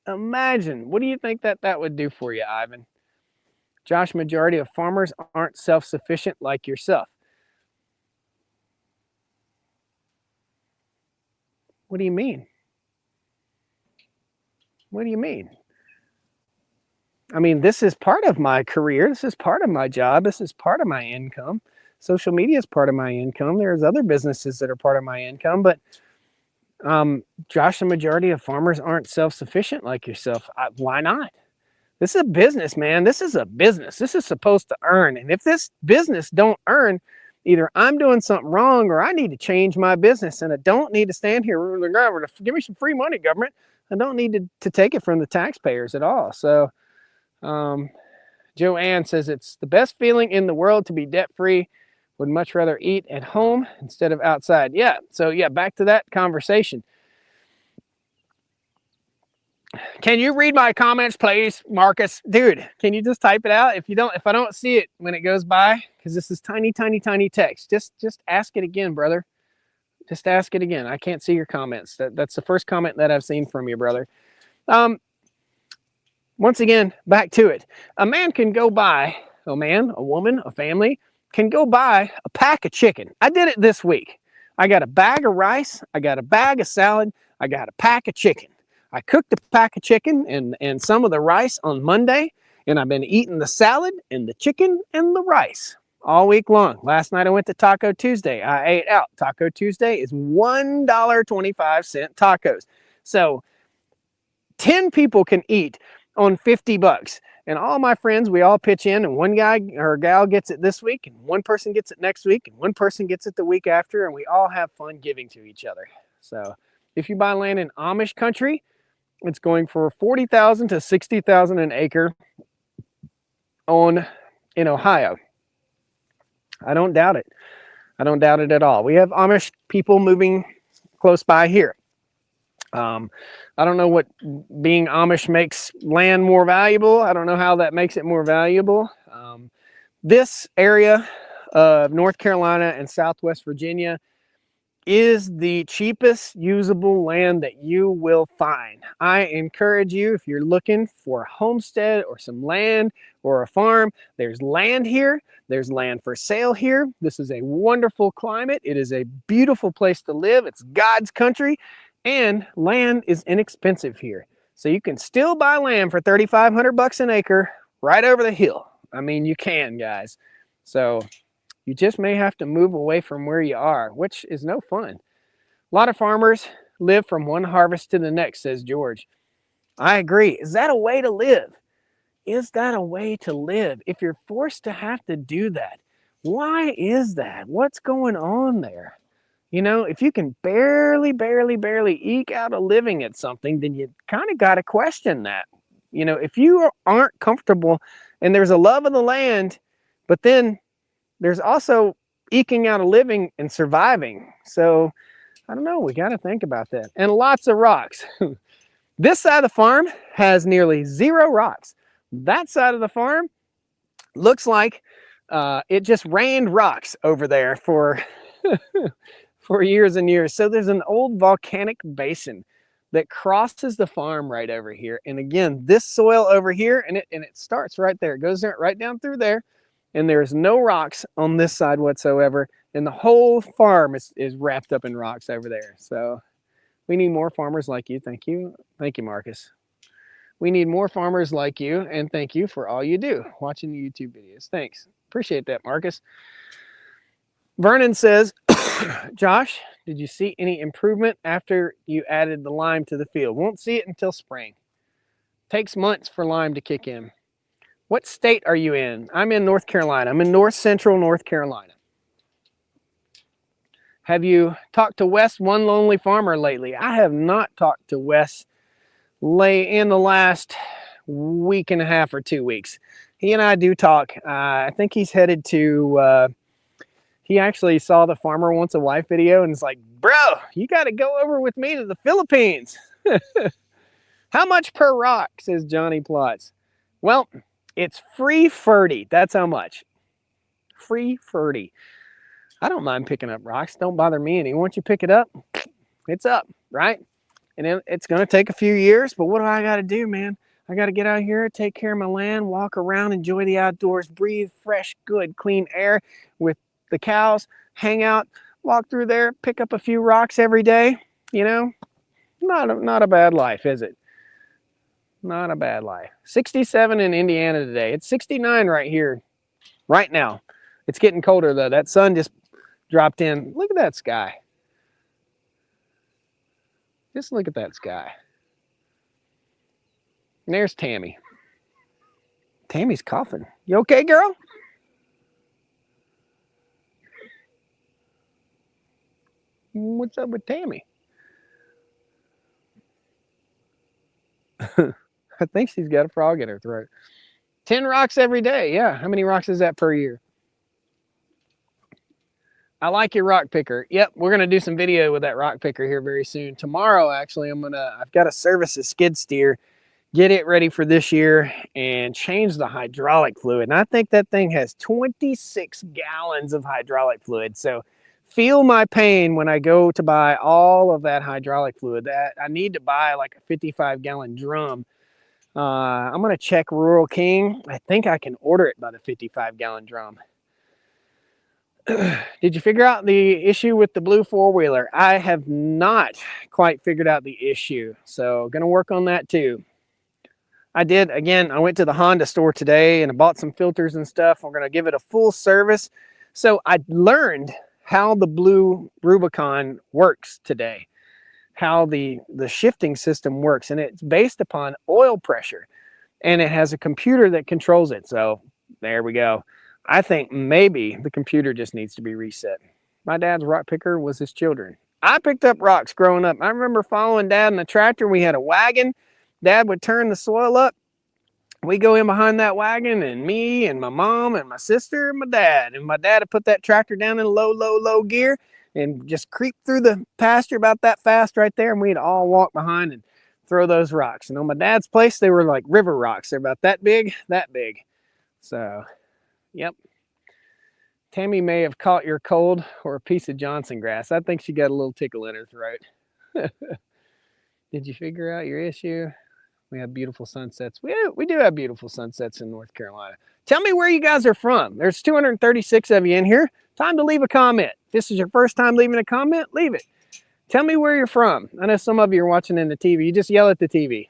What do you think that would do for you, Ivan? Josh, majority of farmers aren't self-sufficient like yourself. What do you mean? What do you mean? I mean, this is part of my career. This is part of my job. This is part of my income. Social media is part of my income. There's other businesses that are part of my income, but Josh, the majority of farmers aren't self-sufficient like yourself. Why not? This is a business, man. This is a business. This is supposed to earn. And if this business don't earn, either I'm doing something wrong or I need to change my business. And I don't need to stand here, give me some free money, government. I don't need to take it from the taxpayers at all. So Joanne says it's the best feeling in the world to be debt-free. Would much rather eat at home instead of outside. Yeah. So yeah, back to that conversation. Can you read my comments, please, Marcus? Dude, can you just type it out? If I don't see it when it goes by, because this is tiny, tiny, tiny text, just ask it again, brother. Just ask it again. I can't see your comments. That's the first comment that I've seen from you, brother. Once again, back to it. A man can go buy a man, a woman, a family can go buy a pack of chicken. I did it this week. I got a bag of rice, I got a bag of salad, I got a pack of chicken. I cooked a pack of chicken and some of the rice on Monday, and I've been eating the salad and the chicken and the rice all week long. Last night I went to Taco Tuesday. I ate out. Taco Tuesday is $1.25 tacos. So 10 people can eat on $50. And all my friends, we all pitch in, and one guy or gal gets it this week, and one person gets it next week, and one person gets it the week after, and we all have fun giving to each other. So if you buy land in Amish country, it's going for $40,000 to $60,000 an acre in Ohio. I don't doubt it. I don't doubt it at all. We have Amish people moving close by here. I don't know what being Amish makes land more valuable. I don't know how that makes it more valuable. This area of North Carolina and Southwest Virginia is the cheapest usable land that you will find. I encourage you, if you're looking for a homestead or some land or a farm, there's land here. There's land for sale here. This is a wonderful climate. It is a beautiful place to live. It's God's country. And land is inexpensive here. So you can still buy land for $3,500 an acre right over the hill. I mean, you can, guys. So you just may have to move away from where you are, which is no fun. A lot of farmers live from one harvest to the next, says George. I agree. Is that a way to live? Is that a way to live? If you're forced to have to do that, why is that? What's going on there? You know, if you can barely eke out a living at something, then you kind of got to question that. You know, if you aren't comfortable and there's a love of the land, but then there's also eking out a living and surviving. So I don't know, we got to think about that. And lots of rocks. This side of the farm has nearly 0 rocks. That side of the farm looks like it just rained rocks over there for for years and years. So there's an old volcanic basin that crosses the farm right over here. And again, this soil over here, and it starts right there. It goes right down through there. And there's no rocks on this side whatsoever. And the whole farm is wrapped up in rocks over there. So we need more farmers like you. Thank you. Thank you, Marcus. We need more farmers like you. And thank you for all you do, watching the YouTube videos. Thanks. Appreciate that, Marcus. Vernon says, Josh, did you see any improvement after you added the lime to the field? Won't see it until spring. Takes months for lime to kick in. What state are you in? I'm in North Carolina. I'm in north central North Carolina. Have you talked to Wes, One Lonely Farmer, lately? I have not talked to Wes in the last week and a half or 2 weeks. He and I do talk. I think he's headed to... he actually saw the Farmer Wants a Wife video and is like, bro, you got to go over with me to the Philippines. How much per rock, says Johnny Plots. Well, it's free 30. That's how much. Free 30. I don't mind picking up rocks. Don't bother me any. Once you pick it up, it's up, right? And it's going to take a few years, but what do I got to do, man? I got to get out here, take care of my land, walk around, enjoy the outdoors, breathe fresh, good, clean air with the cows, hang out, walk through there, pick up a few rocks every day. You know, not a bad life, is it? Not a bad life. 67 in Indiana today. It's 69 right here, right now. It's getting colder though. That sun just dropped in. Look at that sky. Just look at that sky. And there's Tammy. Tammy's coughing. You okay, girl? What's up with Tammy? I think she's got a frog in her throat. 10 rocks every day. Yeah. How many rocks is that per year? I like your rock picker. Yep. We're going to do some video with that rock picker here very soon. Tomorrow, actually, I've got to service a skid steer, get it ready for this year, and change the hydraulic fluid. And I think that thing has 26 gallons of hydraulic fluid. So feel my pain when I go to buy all of that hydraulic fluid. That I need to buy like a 55-gallon drum I'm going to check Rural King. I think I can order it by the 55-gallon drum. Did you figure out the issue with the blue four-wheeler? I have not quite figured out the issue, so going to work on that too. I did, again, I went to the Honda store today and I bought some filters and stuff. We're going to give it a full service. So I learned how the blue Rubicon works today, how the shifting system works, and it's based upon oil pressure, and it has a computer that controls it. So there we go. I think maybe the computer just needs to be reset. My dad's rock picker was his children. I picked up rocks growing up. I remember following Dad in the tractor. We had a wagon. Dad would turn the soil up. We go in behind that wagon, and me and my mom and my sister and my dad. And my dad would put that tractor down in low gear and just creep through the pasture about that fast right there. And we'd all walk behind and throw those rocks. And on my dad's place, they were like river rocks. They're about that big, that big. So, yep. Tammy may have caught your cold or a piece of Johnson grass. I think she got a little tickle in her throat. Did you figure out your issue? We have beautiful sunsets. We do have beautiful sunsets in North Carolina. Tell me where you guys are from. There's 236 of you in here. Time to leave a comment. If this is your first time leaving a comment, leave it. Tell me where you're from. I know some of you are watching in the TV. You just yell at the TV.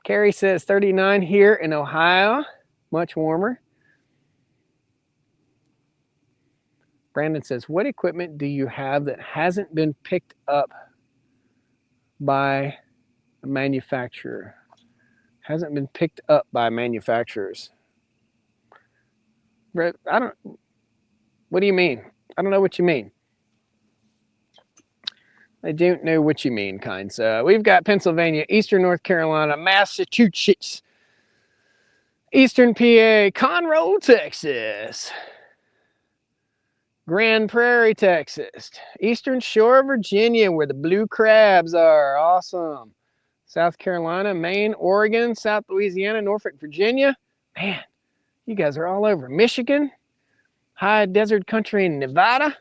Carrie says 39 here in Ohio. Much warmer. Brandon says, what equipment do you have that hasn't been picked up by a manufacturer? Hasn't been picked up by manufacturers. What do you mean? I don't know what you mean. I don't know what you mean, kind. So we've got Pennsylvania, Eastern North Carolina, Massachusetts, Eastern PA, Conroe, Texas, Grand Prairie, Texas, Eastern Shore of Virginia, where the blue crabs are. Awesome. South Carolina, Maine, Oregon, South Louisiana, Norfolk, Virginia. Man, you guys are all over. Michigan, high desert country in Nevada.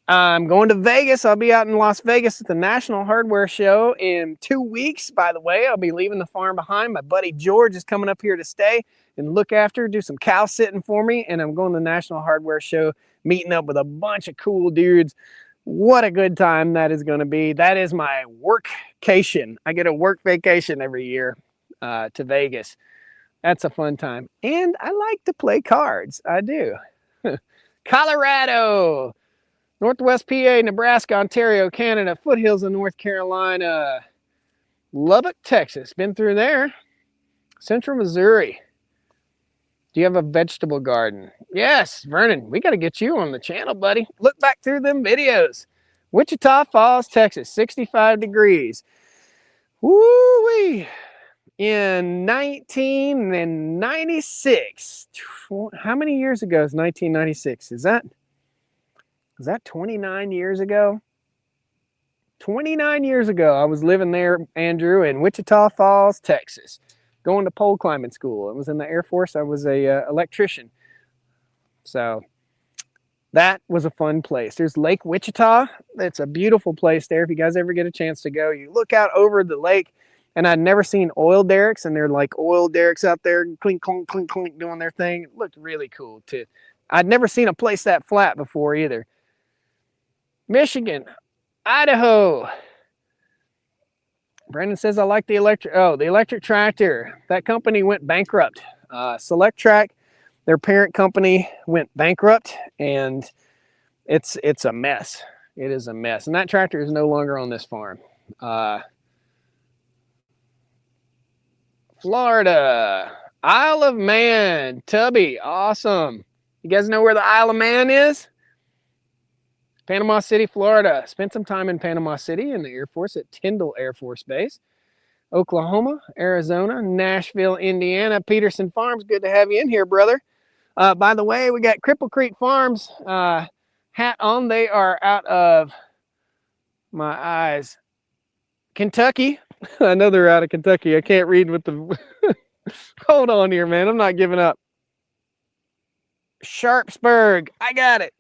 I'm going to Vegas. I'll be out in Las Vegas at the National Hardware Show in 2 weeks. By the way, I'll be leaving the farm behind. My buddy George is coming up here to stay and look after, do some cow sitting for me. And I'm going to the National Hardware Show, meeting up with a bunch of cool dudes. What a good time that is going to be. That is my workcation. I get a work vacation every year to Vegas. That's a fun time. And I like to play cards. I do. Colorado, Northwest PA, Nebraska, Ontario, Canada, foothills of North Carolina, Lubbock, Texas. Been through there. Central Missouri. Do you have a vegetable garden? Yes, Vernon, we got to get you on the channel, buddy. Look back through them videos. Wichita Falls, Texas, 65 degrees. Woo-wee. In 1996, how many years ago is 1996? Is that 29 years ago? 29 years ago, I was living there, Andrew, in Wichita Falls, Texas, going to pole climbing school. I was in the Air Force. I was a electrician. So that was a fun place. There's Lake Wichita. It's a beautiful place there. If you guys ever get a chance to go, you look out over the lake. And I'd never seen oil derricks, and they're like oil derricks out there, clink, clink, clink, clink, doing their thing. It looked really cool, too. I'd never seen a place that flat before, either. Michigan, Idaho. Brandon says, I like the electric. Oh, the electric tractor. That company went bankrupt. Select Track, their parent company, went bankrupt, and it's a mess. It is a mess. And that tractor is no longer on this farm. Florida, Isle of Man, Tubby, awesome. You guys know where the Isle of Man is? Panama City, Florida. Spent some time in Panama City in the Air Force at Tyndall Air Force Base. Oklahoma, Arizona, Nashville, Indiana, Peterson Farms. Good to have you in here, brother. By the way, we got Cripple Creek Farms hat on. They are out of my eyes. Kentucky. I know they're out of Kentucky. I can't read with the... Hold on here, man. I'm not giving up. Sharpsburg. I got it.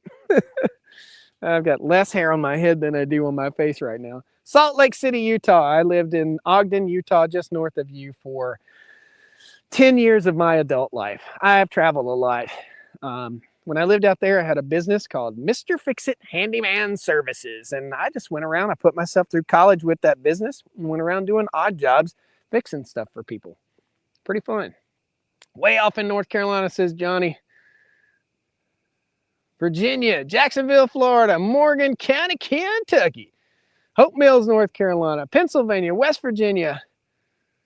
I've got less hair on my head than I do on my face right now. Salt Lake City, Utah. I lived in Ogden, Utah, just north of you for 10 years of my adult life. I've traveled a lot. When I lived out there, I had a business called Mr. Fix-It Handyman Services. And I just went around, I put myself through college with that business and went around doing odd jobs, fixing stuff for people. Pretty fun. Way off in North Carolina, says Johnny. Virginia, Jacksonville, Florida, Morgan County, Kentucky, Hope Mills, North Carolina, Pennsylvania, West Virginia,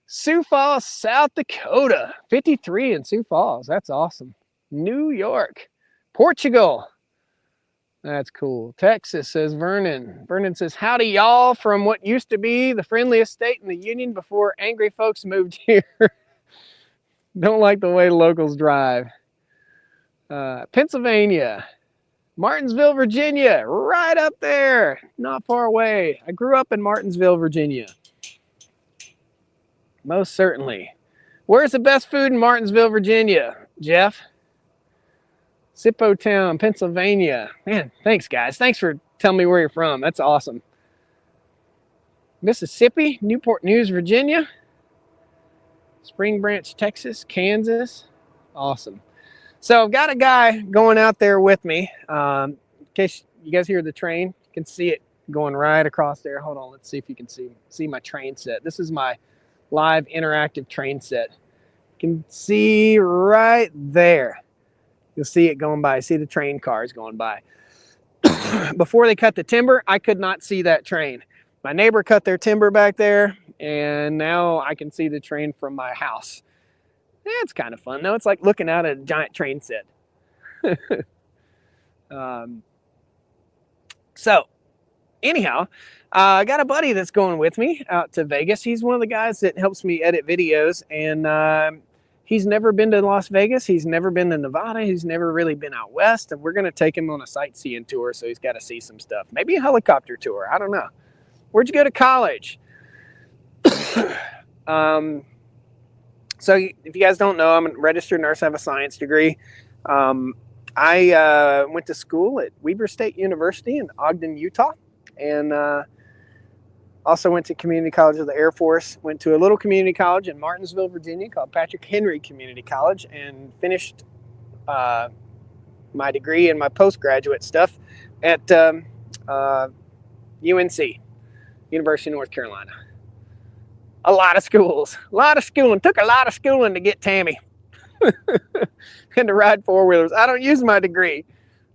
Sioux Falls, South Dakota. 53 in Sioux Falls. That's awesome. New York, Portugal. That's cool. Texas, says Vernon. Vernon says, howdy y'all from what used to be the friendliest state in the Union before angry folks moved here. Don't like the way locals drive. Pennsylvania, Martinsville, Virginia, right up there, not far away. I grew up in Martinsville, Virginia. Most certainly. Where's the best food in Martinsville, Virginia, Jeff? Sippo Town, Pennsylvania. Man, thanks guys. Thanks for telling me where you're from. That's awesome. Mississippi, Newport News, Virginia. Spring Branch, Texas, Kansas. Awesome. So I've got a guy going out there with me. In case you guys hear the train, you can see it going right across there. Hold on, let's see if you can see my train set. This is my live interactive train set. You can see right there. You'll see it going by. See the train cars going by. Before they cut the timber, I could not see that train. My neighbor cut their timber back there, and now I can see the train from my house. It's kind of fun though. It's like looking out at a giant train set. So anyhow, I got a buddy that's going with me out to Vegas. He's one of the guys that helps me edit videos, and he's never been to Las Vegas. He's never been to Nevada. He's never really been out west, and we're going to take him on a sightseeing tour, so he's got to see some stuff. Maybe a helicopter tour. I don't know. Where'd you go to college? So if you guys don't know, I'm a registered nurse. I have a science degree. I went to school at Weber State University in Ogden, Utah, and also went to Community College of the Air Force. Went to a little community college in Martinsville, Virginia called Patrick Henry Community College, and finished my degree and my postgraduate stuff at UNC, University of North Carolina. A lot of schools, a lot of schooling. Took a lot of schooling to get Tammy and to ride four-wheelers. I don't use my degree,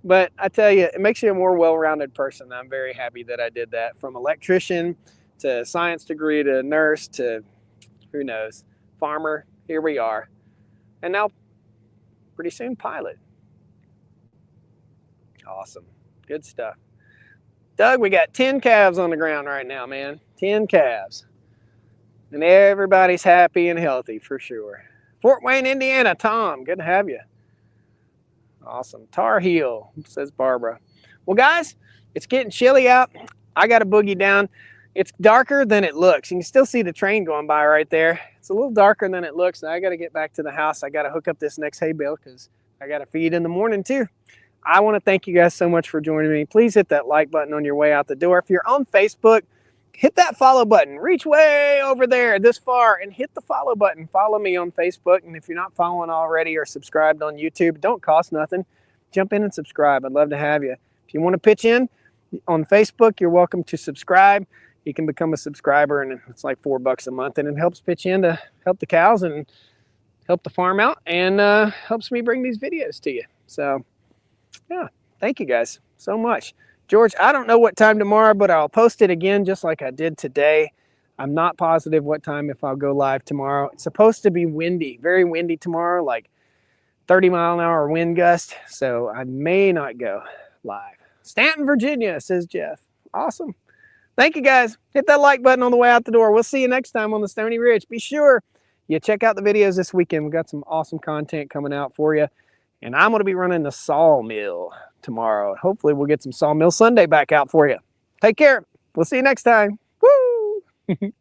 but I tell you, it makes you a more well-rounded person. I'm very happy that I did that. From electrician to science degree to nurse to, who knows, farmer. Here we are. And now, pretty soon, pilot. Awesome. Good stuff. Doug, we got 10 calves on the ground right now, man. 10 calves. And everybody's happy and healthy for sure. Fort Wayne, Indiana, Tom, good to have you. Awesome. Tar Heel, says Barbara. Well, guys, it's getting chilly out. I got a boogie down. It's darker than it looks. You can still see the train going by right there. It's a little darker than it looks. Now I got to get back to the house. I got to hook up this next hay bale because I got to feed in the morning too. I want to thank you guys so much for joining me. Please hit that like button on your way out the door. If you're on Facebook, hit that follow button. Reach way over there this far and hit the follow button. Follow me on Facebook. And if you're not following already or subscribed on YouTube, it don't cost nothing. Jump in and subscribe. I'd love to have you. If you want to pitch in on Facebook, you're welcome to subscribe. You can become a subscriber, and it's like $4 a month, and it helps pitch in to help the cows and help the farm out, and helps me bring these videos to you. So yeah, thank you guys so much. George, I don't know what time tomorrow, but I'll post it again just like I did today. I'm not positive what time if I'll go live tomorrow. It's supposed to be windy, very windy tomorrow, like 30-mile-an-hour wind gust, so I may not go live. Stanton, Virginia, says Jeff. Awesome. Thank you, guys. Hit that like button on the way out the door. We'll see you next time on the Stoney Ridge. Be sure you check out the videos this weekend. We've got some awesome content coming out for you. And I'm going to be running the sawmill tomorrow. Hopefully we'll get some Sawmill Sunday back out for you. Take care. We'll see you next time. Woo!